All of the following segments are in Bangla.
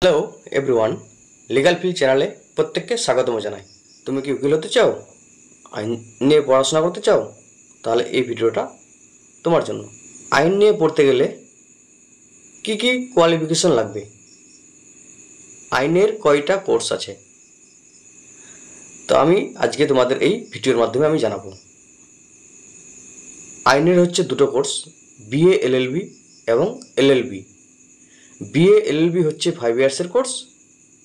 হ্যালো এভরিওয়ান, লিগাল ফিল্ড চ্যানেলে প্রত্যেককে স্বাগতম জানাই। তুমি কি উকিল হতে চাও, আইন নিয়ে পড়াশোনা করতে চাও? তাহলে এই ভিডিওটা তোমার জন্য। আইন নিয়ে পড়তে গেলে কি কি কোয়ালিফিকেশন লাগবে, আইনের কয়টা কোর্স আছে, তো আমি আজকে তোমাদের এই ভিডিওর মাধ্যমে আমি জানাবো। আইনের হচ্ছে দুটো কোর্স, বিএ এলএলবি এবং এলএলবি। বিএ এলএলবি হচ্ছে 5 ইয়ার্সের কোর্স,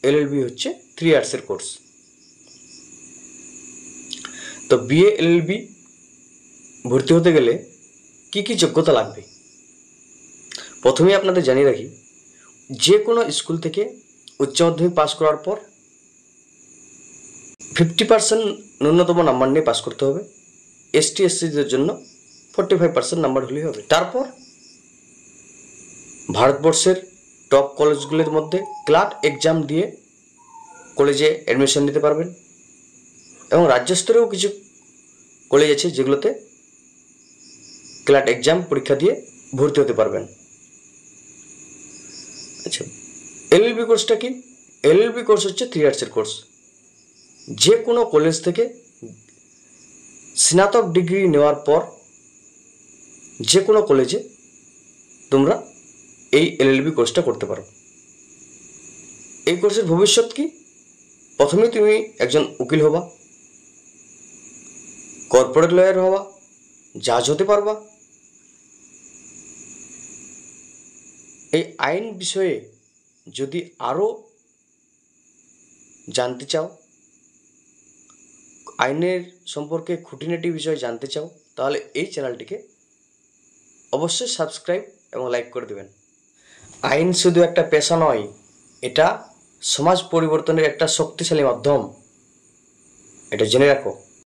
এলএলবি হচ্ছে 3 ইয়ার্সের কোর্স। তো বিএ এলএলবি ভর্তি হতে গেলে কি কি যোগ্যতা লাগবে, প্রথমেই আপনাদের জানিয়ে রাখি, যে কোনো স্কুল থেকে উচ্চ মাধ্যমিক পাস করার পর 50% ন্যূনতম নাম্বার নিয়ে পাস করতে হবে। এসটি এসসিদের জন্য 45% নাম্বার হলেই হবে। তারপর ভারতবর্ষের টপ কলেজগুলির মধ্যে ক্লার্ক এক্সাম দিয়ে কলেজে অ্যাডমিশন নিতে পারবেন, এবং রাজ্য স্তরেও কিছু কলেজ আছে যেগুলোতে ক্লার্ক এক্সাম পরীক্ষা দিয়ে ভর্তি হতে পারবেন। আচ্ছা, এলএলবি কোর্সটা কি? এলএলবি কোর্স হচ্ছে 3 ইয়ার্সের কোর্স। যে কোনো কলেজ থেকে স্নাতক ডিগ্রি নেওয়ার পর যে কোনো কলেজে তোমরা এই এলএলবি কোর্সটা করতে পারো। এই কোর্সের ভবিষ্যৎ কি? প্রথমে তুমি একজন উকিল হবা, কর্পোরেট লয়ার হবা, জাজ হতে পারবা। এই আইন বিষয়ে যদি আরও জানতে চাও, আইনের সম্পর্কে খুঁটিনাটি বিষয় জানতে চাও, তাহলে এই চ্যানেলটিকে অবশ্যই সাবস্ক্রাইব এবং লাইক করে দেবেন। আইন শুধু একটা পেশা নয়, এটা সমাজ পরিবর্তনের একটা শক্তিশালী মাধ্যম, এটা জেনে রাখো।